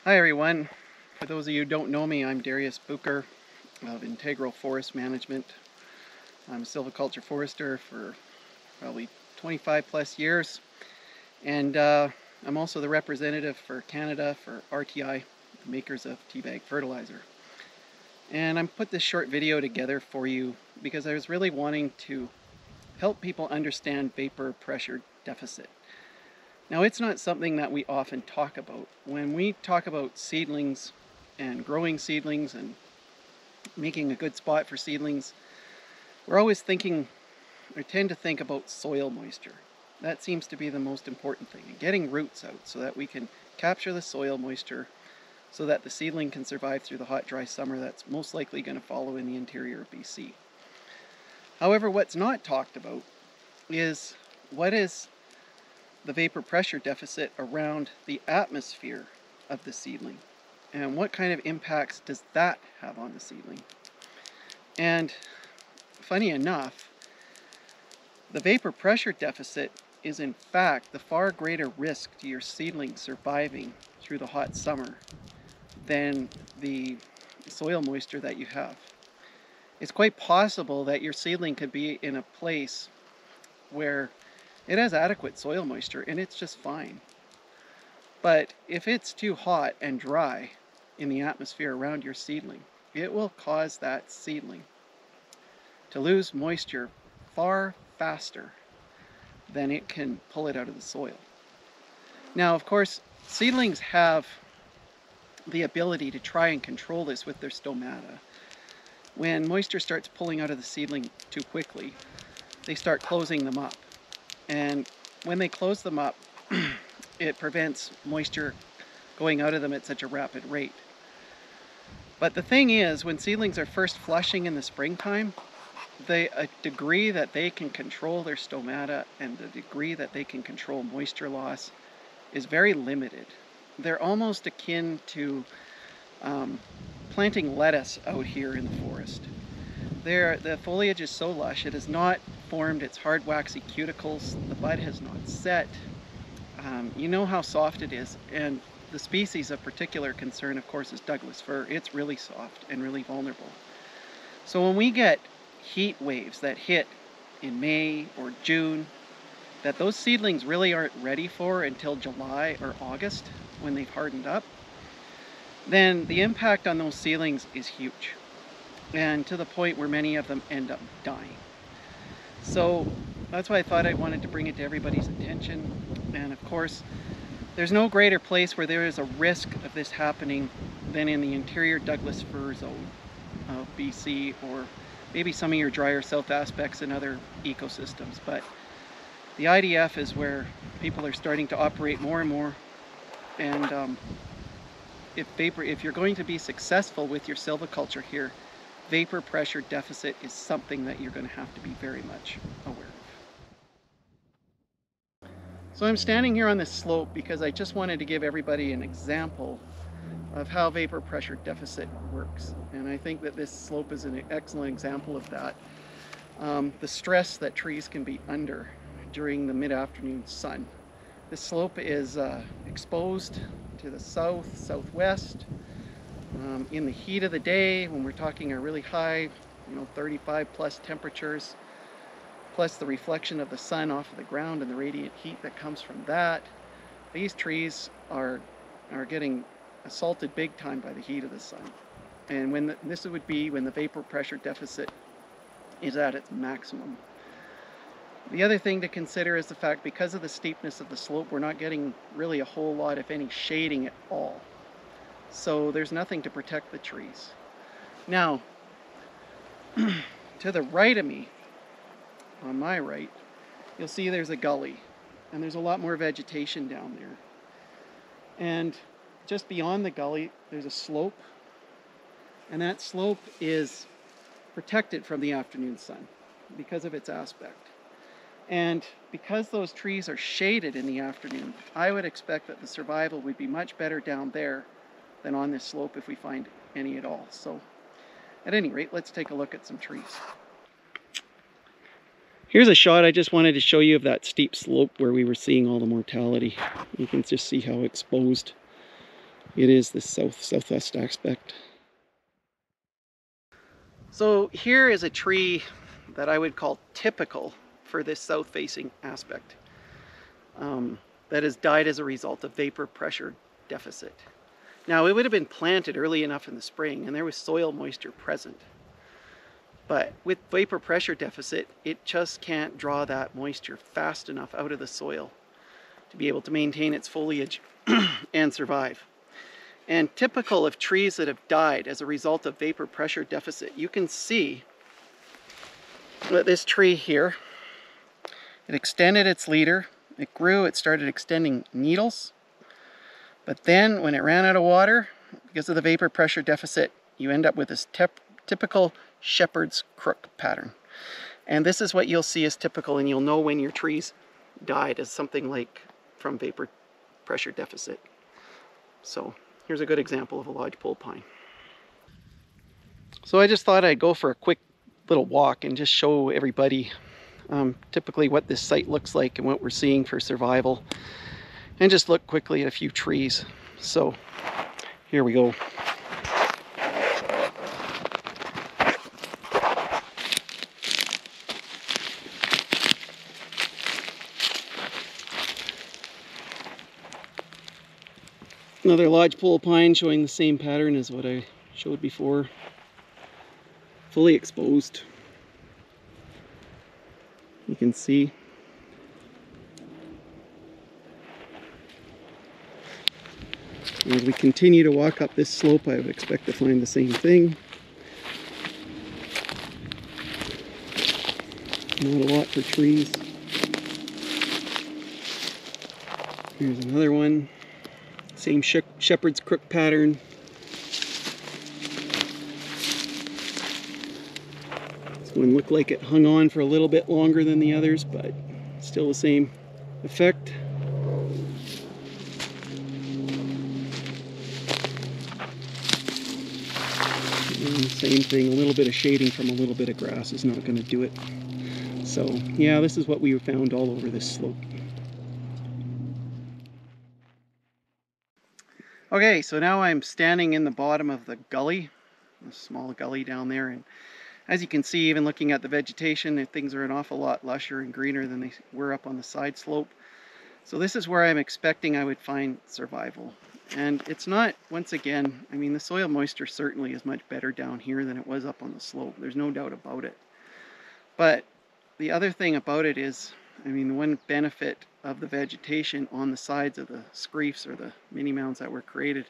Hi everyone. For those of you who don't know me, I'm Vapour of Integral Forest Management. I'm a silviculture forester for probably 25 plus years, and I'm also the representative for Canada for RTI, the makers of teabag fertilizer. And I put this short video together for you because I was really wanting to help people understand vapor pressure deficit. Now, it's not something that we often talk about. When we talk about seedlings and growing seedlings and making a good spot for seedlings, we're always thinking, or tend to think about soil moisture. That seems to be the most important thing, and getting roots out so that we can capture the soil moisture so that the seedling can survive through the hot, dry summer that's most likely going to follow in the interior of BC. However, what's not talked about is what is the vapor pressure deficit around the atmosphere of the seedling, and what kind of impacts does that have on the seedling. And funny enough, the vapor pressure deficit is in fact the far greater risk to your seedling surviving through the hot summer than the soil moisture that you have. It's quite possible that your seedling could be in a place where it has adequate soil moisture and it's just fine. But if it's too hot and dry in the atmosphere around your seedling, it will cause that seedling to lose moisture far faster than it can pull it out of the soil. Now, of course, seedlings have the ability to try and control this with their stomata. When moisture starts pulling out of the seedling too quickly, they start closing them up. And when they close them up, it prevents moisture going out of them at such a rapid rate. But the thing is, when seedlings are first flushing in the springtime, the degree that they can control their stomata and the degree that they can control moisture loss is very limited. They're almost akin to planting lettuce out here in the forest. The foliage is so lush, it has not formed its hard waxy cuticles, the bud has not set. You know how soft it is, and the species of particular concern, of course, is Douglas-fir. It's really soft and really vulnerable. So when we get heat waves that hit in May or June, that those seedlings really aren't ready for until July or August when they've hardened up, then the impact on those seedlings is huge, and to the point where many of them end up dying. So that's why I thought I wanted to bring it to everybody's attention. And of course, there's no greater place where there is a risk of this happening than in the interior Douglas-fir zone of BC, or maybe some of your drier south aspects and other ecosystems. But the IDF is where people are starting to operate more and more. And if you're going to be successful with your silviculture here, vapor pressure deficit is something that you're going to have to be very much aware of. So I'm standing here on this slope because I just wanted to give everybody an example of how vapor pressure deficit works. And I think that this slope is an excellent example of that. The stress that trees can be under during the mid-afternoon sun. This slope is exposed to the south, southwest. In the heat of the day, when we're talking a really high, 35 plus temperatures, plus the reflection of the sun off of the ground and the radiant heat that comes from that, these trees are getting assaulted big time by the heat of the sun. And this would be when the vapor pressure deficit is at its maximum. The other thing to consider is the fact, because of the steepness of the slope, we're not getting really a whole lot, if any, shading at all. So there's nothing to protect the trees. Now, to the right of me, on my right, you'll see there's a gully, and there's a lot more vegetation down there. And just beyond the gully, there's a slope, and that slope is protected from the afternoon sun because of its aspect. And because those trees are shaded in the afternoon, I would expect that the survival would be much better down there than on this slope if we find any at all. So at any rate, let's take a look at some trees. Here's a shot I just wanted to show you of that steep slope where we were seeing all the mortality. You can just see how exposed it is the southwest aspect. So here is a tree that I would call typical for this south-facing aspect that has died as a result of vapor pressure deficit. Now, it would have been planted early enough in the spring and there was soil moisture present. But with vapor pressure deficit, it just can't draw that moisture fast enough out of the soil to be able to maintain its foliage and survive. And typical of trees that have died as a result of vapor pressure deficit, you can see that this tree here, it extended its leader, it grew, it started extending needles, but then when it ran out of water, because of the vapor pressure deficit, you end up with this typical shepherd's crook pattern. And this is what you'll see as typical, and you'll know when your trees died as something like from vapor pressure deficit. So here's a good example of a lodgepole pine. So I just thought I'd go for a quick little walk and just show everybody typically what this site looks like and what we're seeing for survival, and just look quickly at a few trees. So here we go. Another lodgepole pine showing the same pattern as what I showed before. Fully exposed. You can see. And as we continue to walk up this slope, I would expect to find the same thing. Not a lot for trees. Here's another one. Same shepherd's crook pattern. This one looked like it hung on for a little bit longer than the others, but still the same effect. And same thing, a little bit of shading from a little bit of grass is not going to do it. So yeah, this is what we found all over this slope. Okay, so now I'm standing in the bottom of the gully, a small gully down there, and as you can see, even looking at the vegetation, things are an awful lot lusher and greener than they were up on the side slope. So this is where I'm expecting I would find survival. And it's not, once again, I mean, the soil moisture certainly is much better down here than it was up on the slope. There's no doubt about it. But the other thing about it is, I mean, the one benefit of the vegetation on the sides of the screefs or the mini mounds that were created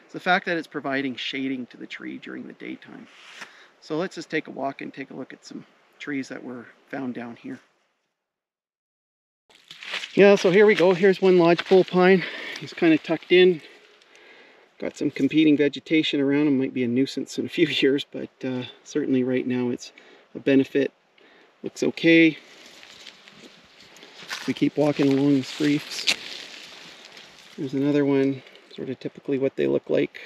is the fact that it's providing shading to the tree during the daytime. So let's just take a walk and take a look at some trees that were found down here. Yeah, so here we go. Here's one lodgepole pine. He's kind of tucked in. Got some competing vegetation around him. Might be a nuisance in a few years, but certainly right now it's a benefit. Looks okay. We keep walking along the screefs. There's another one, sort of typically what they look like.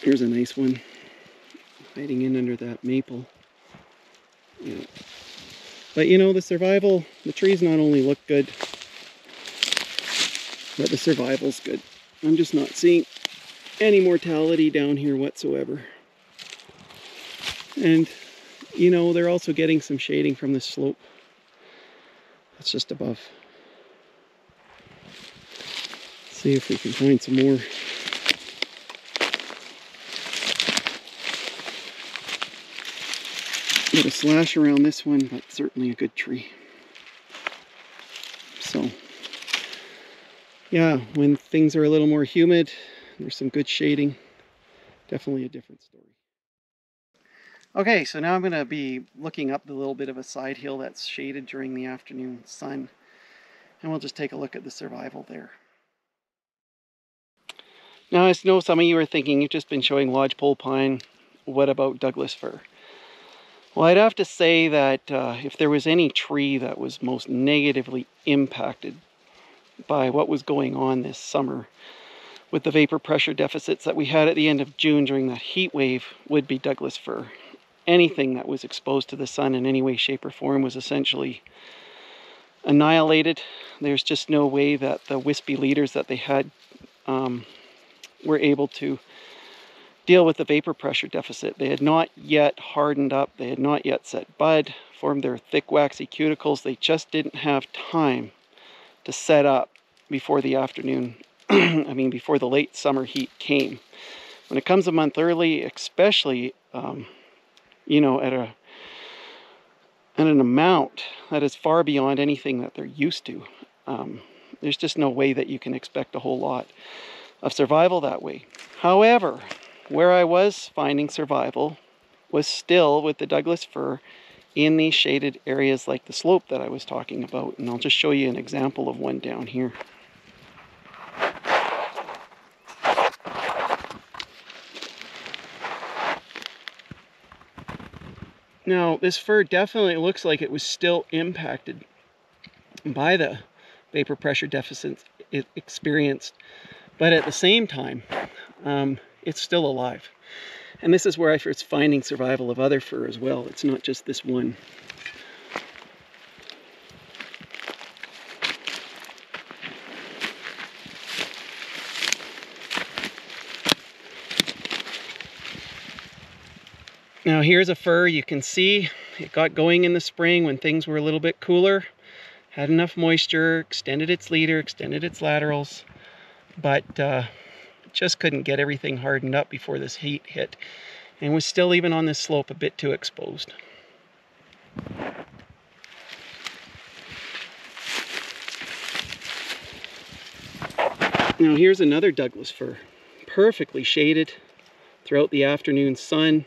Here's a nice one, hiding in under that maple. Yeah. But you know, the survival, the trees not only look good, but the survival's good. I'm just not seeing any mortality down here whatsoever. And you know, they're also getting some shading from this slope that's just above. Let's see if we can find some more. A little slash around this one, but certainly a good tree. So yeah, when things are a little more humid, there's some good shading. Definitely a different story. Okay, so now I'm going to be looking up the little bit of a side hill that's shaded during the afternoon sun, and we'll just take a look at the survival there. Now, I know some of you are thinking, you've just been showing lodgepole pine, what about Douglas-fir? Well, I'd have to say that if there was any tree that was most negatively impacted by what was going on this summer with the vapor pressure deficits that we had at the end of June during that heat wave, would be Douglas-fir. Anything that was exposed to the sun in any way, shape, or form was essentially annihilated. There's just no way that the wispy leaders that they had were able to deal with the vapor pressure deficit. They had not yet hardened up, they had not yet set bud, formed their thick waxy cuticles. They just didn't have time to set up before the afternoon, before the late summer heat came. When it comes a month early, especially, at an amount that is far beyond anything that they're used to, there's just no way that you can expect a whole lot of survival that way. However, where I was finding survival was still with the Douglas-fir in these shaded areas like the slope that I was talking about. And I'll just show you an example of one down here. Now, this fir definitely looks like it was still impacted by the vapor pressure deficits it experienced, but at the same time, it's still alive. And this is where I was finding survival of other fir as well. It's not just this one. Now here's a fir you can see it got going in the spring when things were a little bit cooler, had enough moisture, extended its leader, extended its laterals, but just couldn't get everything hardened up before this heat hit, and was still, even on this slope, a bit too exposed. Now here's another Douglas-fir, perfectly shaded throughout the afternoon sun.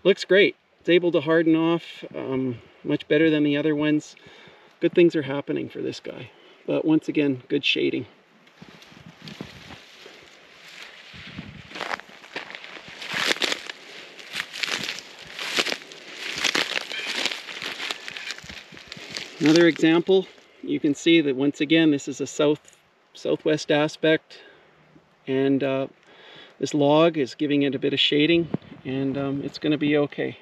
Looks great. It's able to harden off much better than the other ones. Good things are happening for this guy. But once again, good shading. Another example, you can see that once again this is a southwest aspect, and this log is giving it a bit of shading, and it's going to be okay.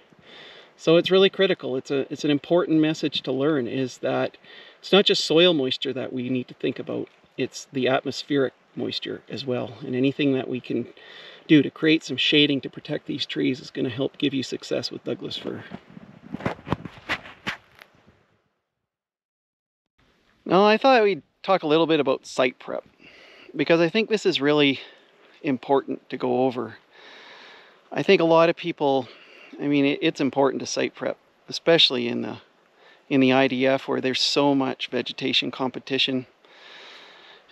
So it's really critical. It's an important message to learn, is that it's not just soil moisture that we need to think about, it's the atmospheric moisture as well. And anything that we can do to create some shading to protect these trees is going to help give you success with Douglas-fir. Now I thought we'd talk a little bit about site prep, because I think this is really important to go over. I think a lot of people, it's important to site prep, especially in the IDF, where there's so much vegetation competition,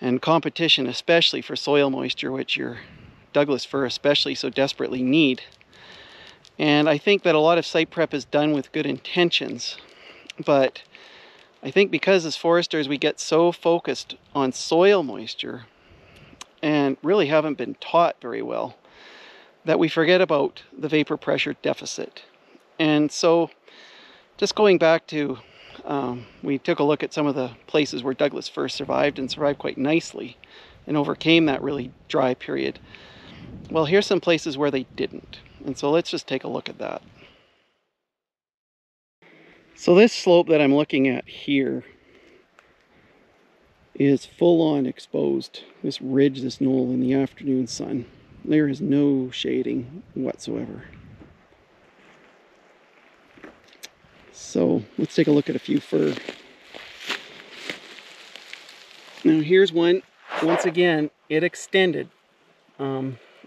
and competition especially for soil moisture, which your Douglas-fir especially so desperately need. And I think that a lot of site prep is done with good intentions, but I think because as foresters we get so focused on soil moisture and really haven't been taught very well, that we forget about the vapor pressure deficit. And so just going back to, we took a look at some of the places where Douglas-fir survived, and survived quite nicely and overcame that really dry period. Well, here's some places where they didn't. And so let's just take a look at that. So this slope that I'm looking at here is full on exposed. This ridge, this knoll in the afternoon sun. There is no shading whatsoever. So let's take a look at a few fir. Now here's one. Once again, it extended.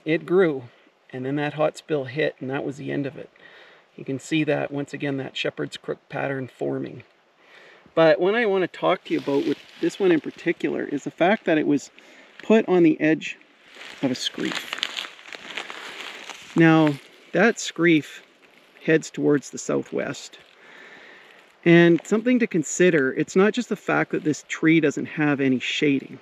It grew, and then that hot spill hit, and that was the end of it. You can see that, once again, that shepherd's crook pattern forming. But what I want to talk to you about with this one in particular is the fact that it was put on the edge of a screef. Now, that screef heads towards the southwest. And something to consider, it's not just the fact that this tree doesn't have any shading.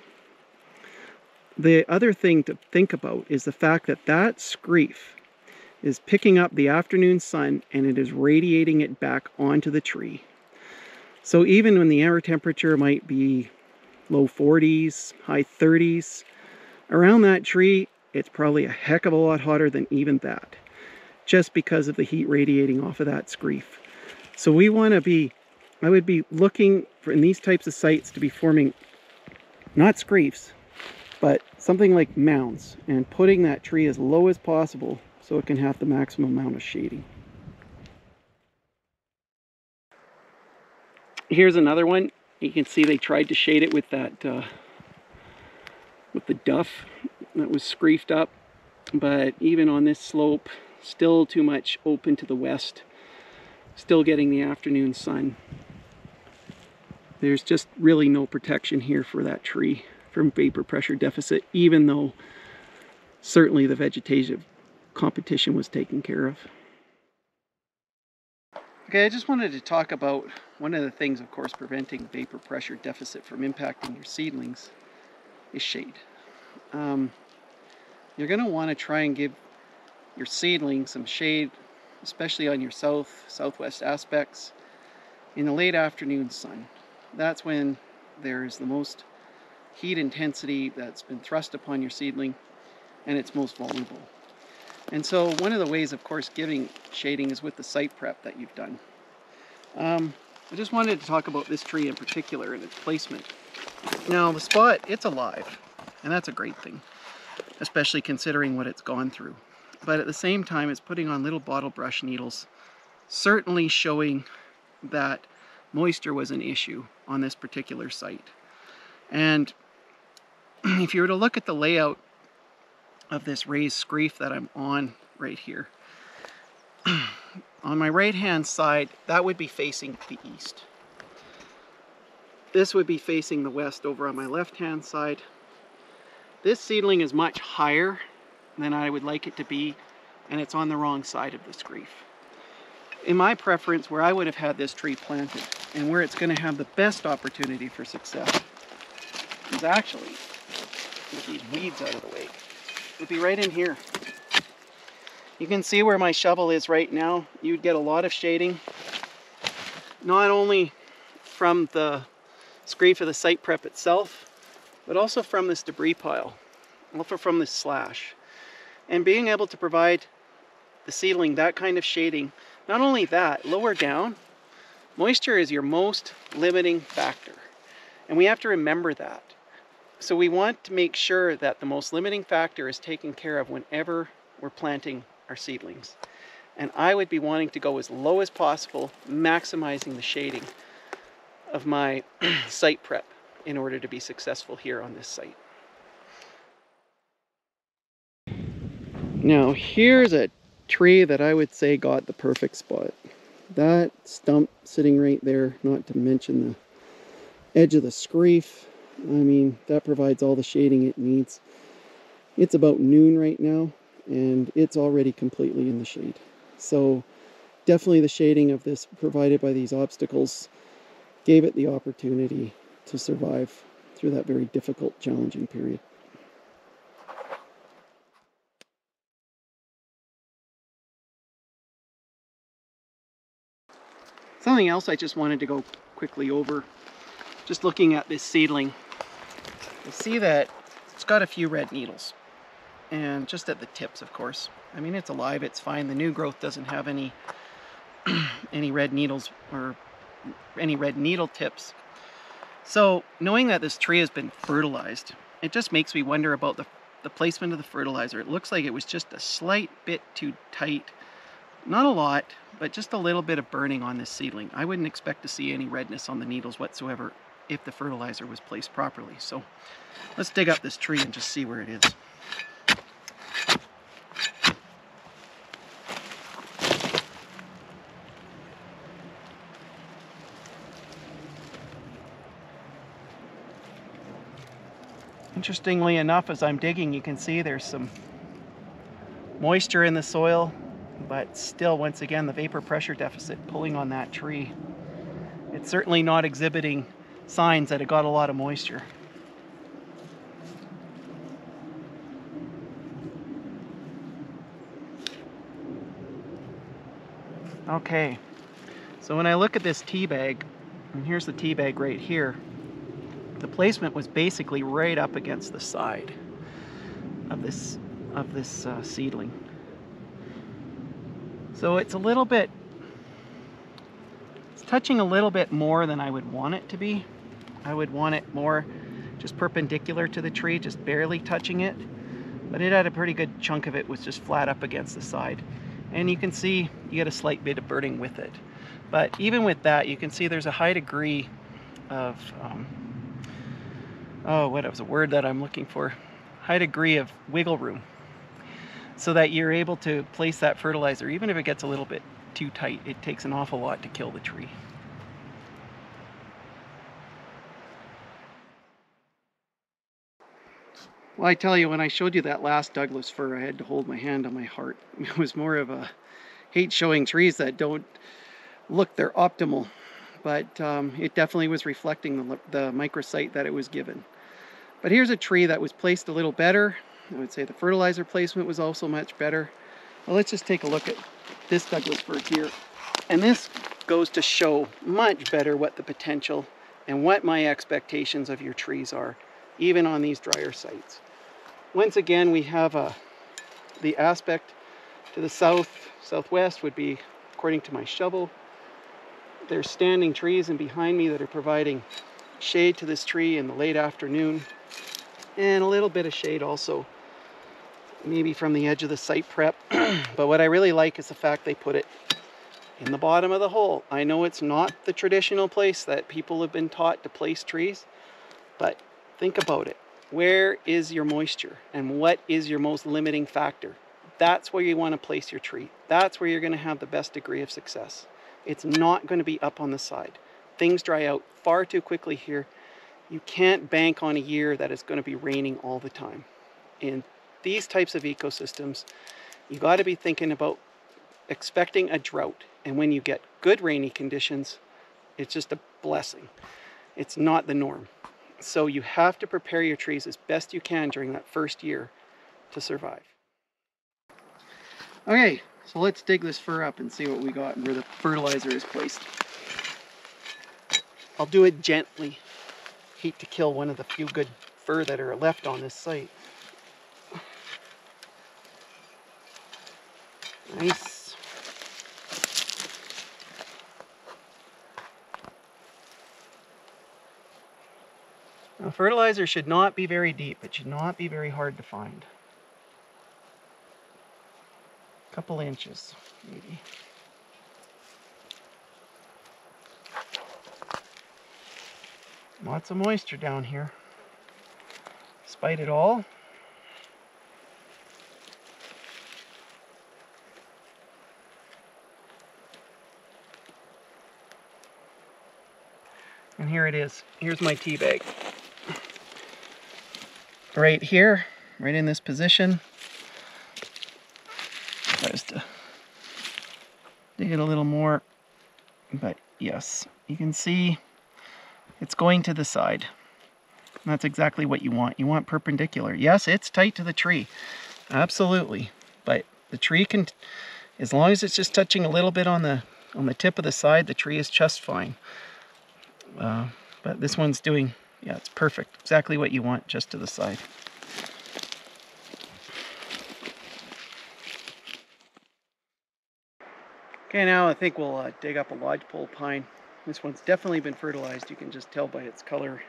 The other thing to think about is the fact that that screef is picking up the afternoon sun and it is radiating it back onto the tree. So even when the air temperature might be low 40s, high 30s, around that tree, it's probably a heck of a lot hotter than even that, just because of the heat radiating off of that screef. So we want to be I would be looking for, in these types of sites, to be forming not screefs, but something like mounds, and putting that tree as low as possible so it can have the maximum amount of shading. Here's another one. You can see they tried to shade it with that with the duff that was screefed up, but even on this slope, still too much open to the west, still getting the afternoon sun. There's just really no protection here for that tree from vapor pressure deficit, even though certainly the vegetative competition was taken care of. Okay, I just wanted to talk about one of the things, of course, preventing vapor pressure deficit from impacting your seedlings is shade. You're going to want to try and give your seedling some shade, especially on your southwest aspects, in the late afternoon sun. That's when there's the most heat intensity that's been thrust upon your seedling, and it's most vulnerable. And so one of the ways, of course, giving shading is with the site prep that you've done. I just wanted to talk about this tree in particular and its placement. Now, the spot, it's alive, and that's a great thing, especially considering what it's gone through. But at the same time, it's putting on little bottle brush needles, certainly showing that moisture was an issue on this particular site. And if you were to look at the layout of this raised screef that I'm on right here, on my right hand side, that would be facing the east. This would be facing the west over on my left hand side. This seedling is much higher than I would like it to be, and it's on the wrong side of the screef. In my preference, where I would have had this tree planted and where it's going to have the best opportunity for success is actually, with these weeds out of the way, would be right in here. You can see where my shovel is right now. You'd get a lot of shading, not only from the screef of the site prep itself, but also from this debris pile, also from this slash. And being able to provide the seedling that kind of shading, not only that, lower down, moisture is your most limiting factor. And we have to remember that. So we want to make sure that the most limiting factor is taken care of whenever we're planting our seedlings. And I would be wanting to go as low as possible, maximizing the shading of my site prep in order to be successful here on this site. Now here's a tree that I would say got the perfect spot. That stump sitting right there, not to mention the edge of the screef, I mean, that provides all the shading it needs. It's about noon right now, and it's already completely in the shade. So definitely the shading of this provided by these obstacles gave it the opportunity to survive through that very difficult, challenging period. Something else I just wanted to go quickly over, just looking at this seedling, you see that it's got a few red needles, and just at the tips, of course. I mean, it's alive, it's fine. The new growth doesn't have any any red needles or any red needle tips. So knowing that this tree has been fertilized, it just makes me wonder about the placement of the fertilizer. It looks like it was just a slight bit too tight. Not a lot, but just a little bit of burning on this seedling. I wouldn't expect to see any redness on the needles whatsoever if the fertilizer was placed properly. So let's dig up this tree and just see where it is. Interestingly enough, as I'm digging, you can see there's some moisture in the soil, but still, once again, the vapor pressure deficit pulling on that tree. It's certainly not exhibiting signs that it got a lot of moisture. Okay, so when I look at this tea bag, and here's the tea bag right here, the placement was basically right up against the side of this seedling. So it's a little bit, it's touching a little bit more than I would want it to be. I would want it more just perpendicular to the tree, just barely touching it. But it had a pretty good chunk of it was just flat up against the side. And you can see you get a slight bit of burning with it. But even with that, you can see there's a high degree of, what was the word that I'm looking for? High degree of wiggle room. So that you're able to place that fertilizer, even if it gets a little bit too tight. It takes an awful lot to kill the tree. Well, I tell you, when I showed you that last Douglas-fir, I had to hold my hand on my heart. It was more of a hate showing trees that don't look they're optimal, but it definitely was reflecting the microsite that it was given. But here's a tree that was placed a little better. I would say the fertilizer placement was also much better. Well, let's just take a look at this Douglas-fir here. And this goes to show much better what the potential and what my expectations of your trees are, even on these drier sites. Once again, we have the aspect to the southwest would be, according to my shovel, there's standing trees and behind me that are providing shade to this tree in the late afternoon, and a little bit of shade also maybe from the edge of the site prep. But what I really like is the fact they put it in the bottom of the hole. I know it's not the traditional place that people have been taught to place trees, but think about it. Where is your moisture and what is your most limiting factor? That's where you want to place your tree. That's where you're going to have the best degree of success. It's not going to be up on the side. Things dry out far too quickly here. You can't bank on a year that it's going to be raining all the time. In these types of ecosystems, you got to be thinking about expecting a drought. And when you get good rainy conditions, it's just a blessing. It's not the norm. So you have to prepare your trees as best you can during that first year to survive. Okay, so let's dig this fir up and see what we got and where the fertilizer is placed. I'll do it gently. Hate to kill one of the few good fir that are left on this site. Nice. Now, fertilizer should not be very deep. It should not be very hard to find. A couple inches, maybe. Lots of moisture down here. Despite it all. And here it is. Here's my tea bag. Right here, right in this position. Tries to dig it a little more, but yes, you can see it's going to the side. And that's exactly what you want. You want perpendicular. Yes, it's tight to the tree, absolutely. But the tree can, as long as it's just touching a little bit on the tip of the side, the tree is just fine. But this one's doing, yeah, it's perfect. Exactly what you want, just to the side. Okay, now I think we'll dig up a lodgepole pine. This one's definitely been fertilized. You can just tell by its color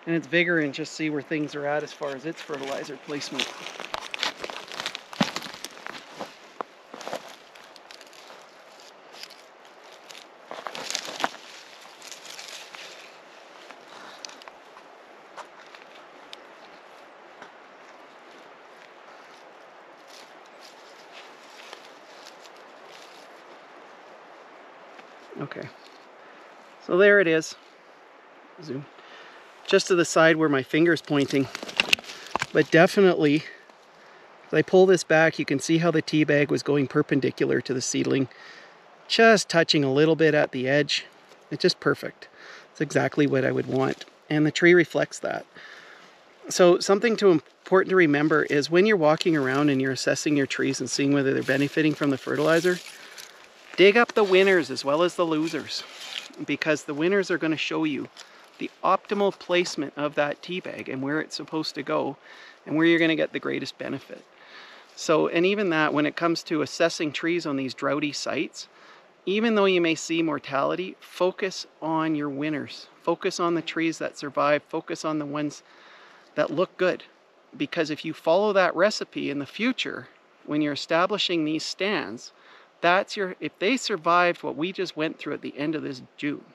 and its vigor, and just see where things are at as far as its fertilizer placement. Okay, so there it is. Zoom. Just to the side where my finger's pointing. But definitely, as I pull this back, you can see how the tea bag was going perpendicular to the seedling. Just touching a little bit at the edge. It's just perfect. It's exactly what I would want. And the tree reflects that. So something important to remember is when you're walking around and you're assessing your trees and seeing whether they're benefiting from the fertilizer, dig up the winners as well as the losers, because the winners are going to show you the optimal placement of that tea bag and where it's supposed to go and where you're going to get the greatest benefit. So, and even that, when it comes to assessing trees on these droughty sites, even though you may see mortality, focus on your winners. Focus on the trees that survive. Focus on the ones that look good. Because if you follow that recipe in the future, when you're establishing these stands, if they survived what we just went through at the end of this June,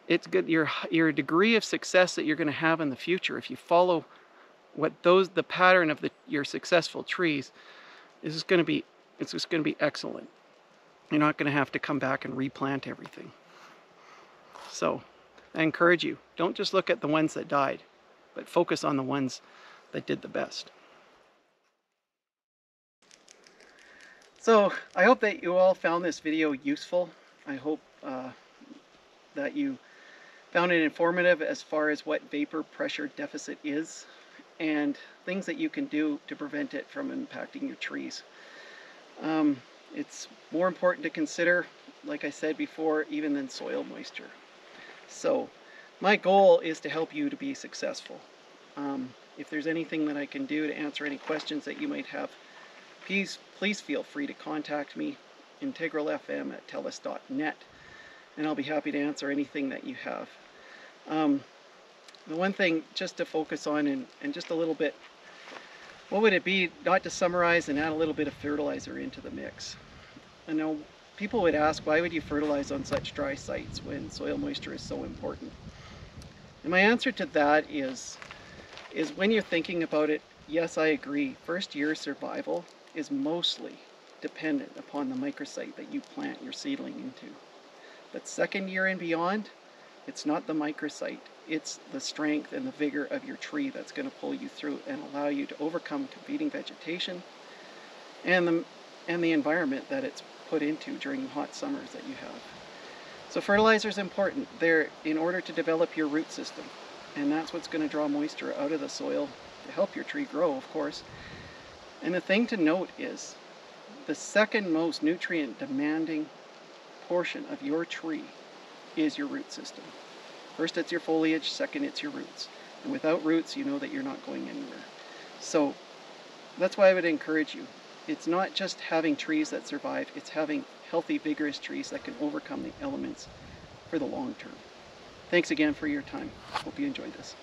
it's good. Your degree of success that you're going to have in the future, if you follow the pattern of your successful trees, it's just going to be excellent. You're not going to have to come back and replant everything. So I encourage you, don't just look at the ones that died, but focus on the ones that did the best. So I hope that you all found this video useful. I hope that you found it informative as far as what vapor pressure deficit is and things that you can do to prevent it from impacting your trees. It's more important to consider, like I said before, even than soil moisture. So my goal is to help you to be successful. If there's anything that I can do to answer any questions that you might have, please feel free to contact me, integralfm@telus.net, and I'll be happy to answer anything that you have. The one thing just to focus on and just a little bit, what would it be not to summarize and add a little bit of fertilizer into the mix? I know people would ask, why would you fertilize on such dry sites when soil moisture is so important? And my answer to that is when you're thinking about it, yes, I agree. First year survival is mostly dependent upon the microsite that you plant your seedling into. But second year and beyond, it's not the microsite. It's the strength and the vigor of your tree that's going to pull you through and allow you to overcome competing vegetation and the environment that it's put into during the hot summers that you have. So fertilizer is important. They're in order to develop your root system, and that's what's going to draw moisture out of the soil to help your tree grow, of course. And the thing to note is the second most nutrient demanding portion of your tree is your root system. First it's your foliage, second it's your roots. And without roots, you know that you're not going anywhere. So that's why I would encourage you. It's not just having trees that survive, it's having healthy, vigorous trees that can overcome the elements for the long term. Thanks again for your time. Hope you enjoyed this.